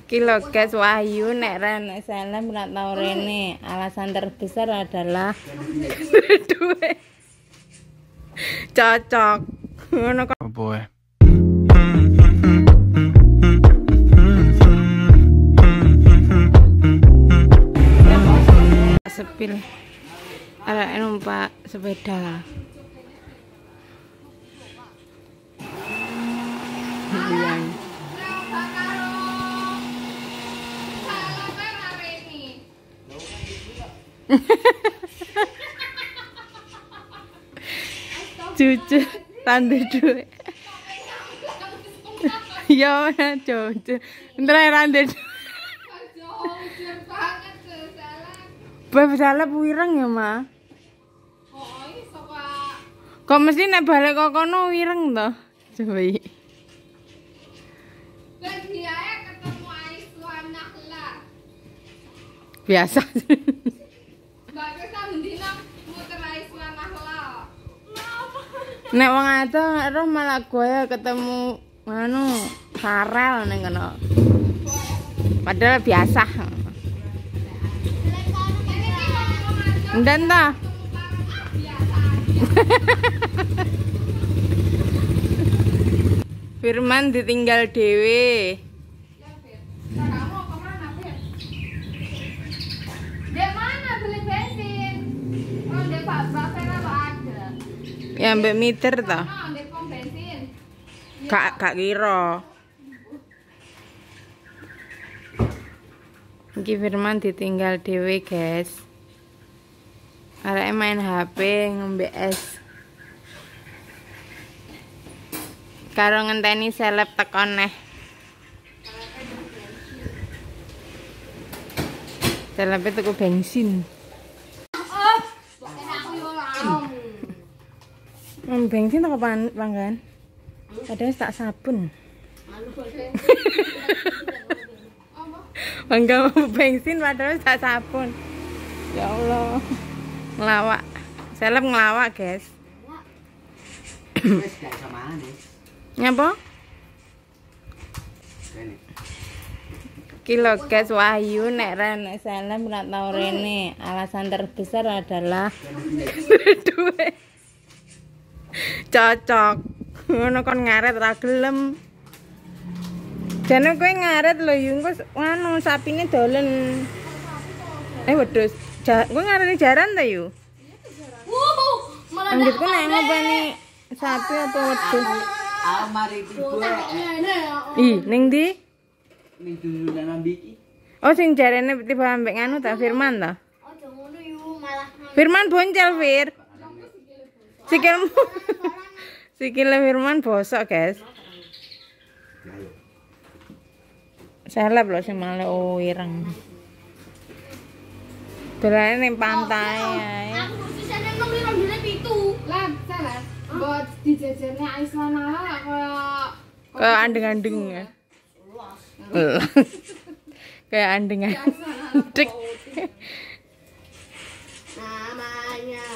Kilo guys, Wahyu nek nek salam ora tau rene. Alasan terbesar adalah duit. Cocok. Ngono kok. Oh boy. Sepil. Arek numpak sepeda. Biang. Cucu tanda duit. Ya ora cucu. Entar randa duit. Bab salah wireng ya, Ma. Kok mesti nek balik kok kono wireng to? Coba iki. Ketemu Aiswan Nakhla. Biasa. Mbak Kesa mendina muter Aiswan Nakhla. Nek wong ado roh malah gue ketemu anu Farel ning kono. Padahal biasa. Ndan ta? Firman ditinggal dewe. Kamu kemana, Fir? Dia mana beli bensin? Oh, dia Pak Vera ada. Ya mbek meter ta? Oh, dia pom bensin. Gak kira. Iki Firman ditinggal dewe, guys. Arek main HP ngombe es. Karo ngenteni seleb tekon neh. Seleb tuku bensin. Bensin toko panggan. Padahal tak sabun. Bangga bensin padahal tak sabun. Ya Allah. Ngelawak. Seleb ngelawak, guys. Wes gak sama nih. Nyapa? Kilo guys, Wahyu nek nek salam ora tau rene. Alasan terbesar adalah duit. Cocok. Ngono kon ngaret ra gelem. Jane kowe ngaret lho yu engko anu sapine dolen. Wedhus. Kowe ngarani jaran ta yu? Anggitku nek ngopeni sapi apa wedhus? Almari iku. Ih, ning ndi? Ning dulu nang mbiki. Oh, sing jarene tiba ambek nganu ta Firman ta? Ojo ngono yu malah. Firman boncel, Fir. Sikilmu. Sikile Firman bosok, guys. Seleb lho sing malah ireng. Dolane ning pantai ae. Aku sisane nang lirone pitu. Lah, salah. Buat dijajane Aiswan Nakhla Kayak andeng-andeng ya. Kayak andeng-andeng. namanya.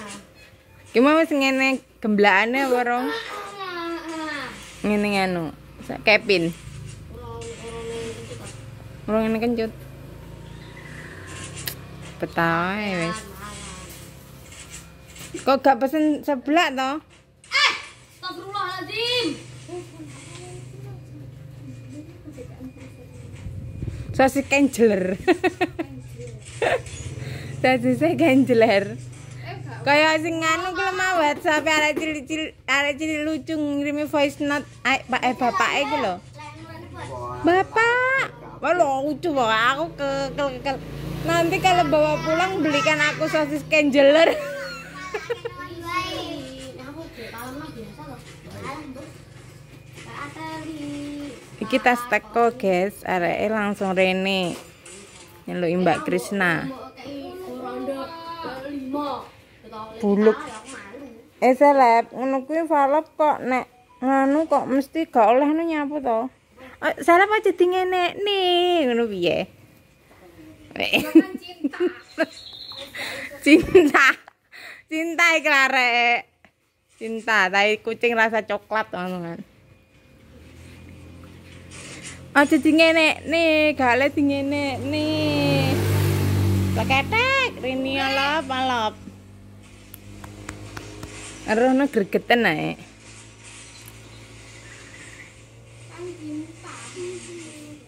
Gimana wis ngene gemblakane apa rong? Ngene anu, Kevin. Orang ini kencut. Betawe wis. Kok gak pesen seblak toh? Astagfirullahaladzim. Sosis kenjeler. Sosis kenjeler. Kayak sing anu ku lemah WhatsApp arek cilik lucu ngirimi voice note bapake ku lho. Bapak, wah lucu banget aku kekel. Nanti kalau bawa pulang belikan aku sosis kenjeler. Iki tas teko guys, areke langsung rene. Nyeluk Mbak Krisna. Buluk. Seleb, ngono kuwi valop kok nek nganu kok mesti gak oleh nu nyapu to. Seleb aja di ngene nih, ngono piye? Cinta iki arek. Cinta, tai kucing rasa coklat ngono kan. Aja dingene nih, gale dingene nih. Leketek rini alap. Arono gregeten ae.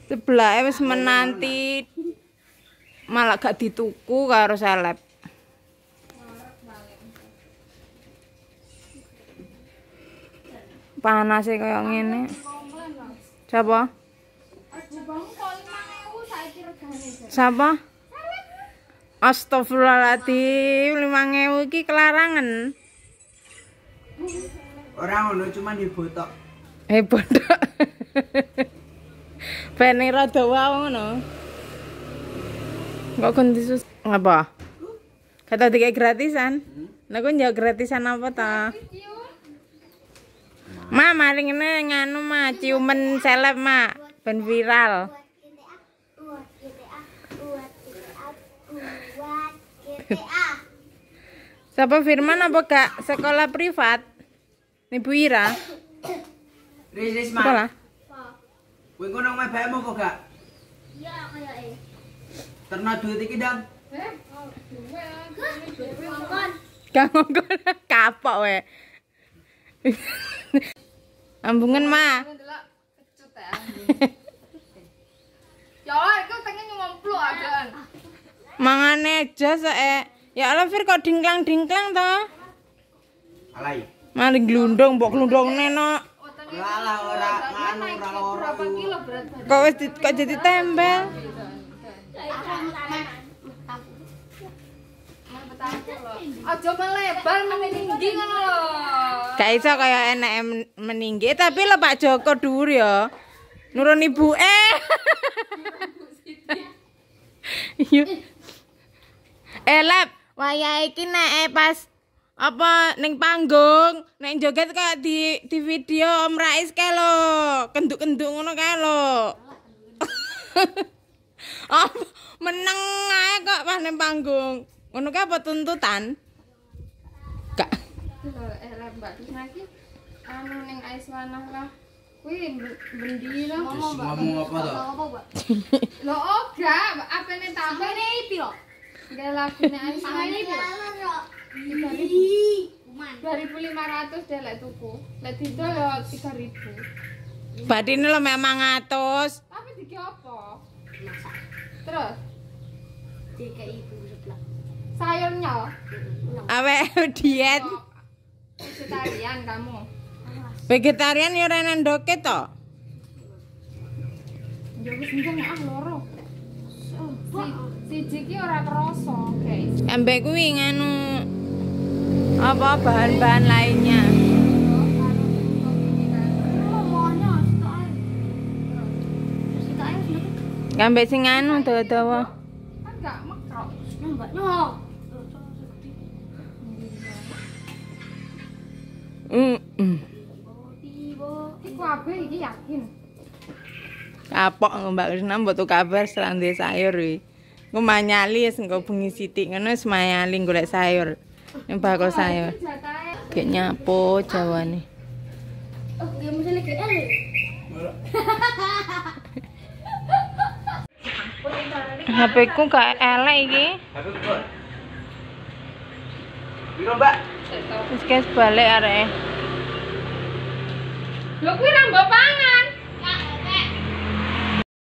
Sebelahe wis menanti malah gak dituku karo seleb. Panase kaya ngene. Siapa? Siapa? Astagfirullahaladzim, 5.000 iki kelarangan. Orang ngono cuman dibotok. Bodoh. Ben rada wae ngono. Kok kon disus apa? Kata tiga gratisan. Nah, kok njak gratisan apa ta? Ma, maling ini nganu ma, ciuman seleb ma, ben viral. Siapa Firman apa gak sekolah privat? Ibu Ira. Riz Sekolah. Kowe ngono mebekmu kok gak? Iya, kayake. Terna duit iki, Dang. Gak ngongkon kapok we. Ambungan ma. Ya Allah, iku pengen ngomplok adan. Mangane jas ya Allah Fir kok dingklang-dingklang to. Alai. Mari glundung, mbok glundungne no. Alah ora anu ora Berapa kilo berat badan? Kok wis kok jadi tembel. Aja melebar meninggi ngono lho. Gak iso kaya enek meninggi tapi lho Pak Joko dhuwur ya. Nurun ibuke. Iya. Lep, wayahe iki nek pas apa ning panggung, nek joget kayak di video Om Rais kae lho, kenduk-kenduk ngono kae lho. Oh, meneng ae kok pas ning panggung. Ngono kae apa tuntutan? Gak. Lep Mbak Tisna iki anu ning Aiswanah lah. Kuwi bendi lah ngomong apa to? Lho ora, apene tambah ne piro? Gak lagune Aiswanah iki. 2.500 deh lek tuku. Lek didol yo 3.000. Badine lho mek 500. Tapi diki apa? Terus DKI ibu sebelah. sayurnya Awek diet. vegetarian kamu. Vegetarian ya ora nendoke to. Ya wis enggak loro. Siji ki ora krasa, guys. Ambek kuwi nganu apa bahan-bahan lainnya. Ambek sing anu dawa-dawa. Kan gak mekrok. Iku abe iki yakin. Kapok Mbak Krisna mbok tuku kabar serande sayur wi. Engko manyali wis engko bengi sithik ngono wis manyali golek sayur. Ning bakul sayur. Gek nyapo jawane. Oh, dia mesti lagi HP ku gak elek iki. Aku kok. Piro, Mbak? Wis guys balik arek. Lho kuwi ra mbok pangan.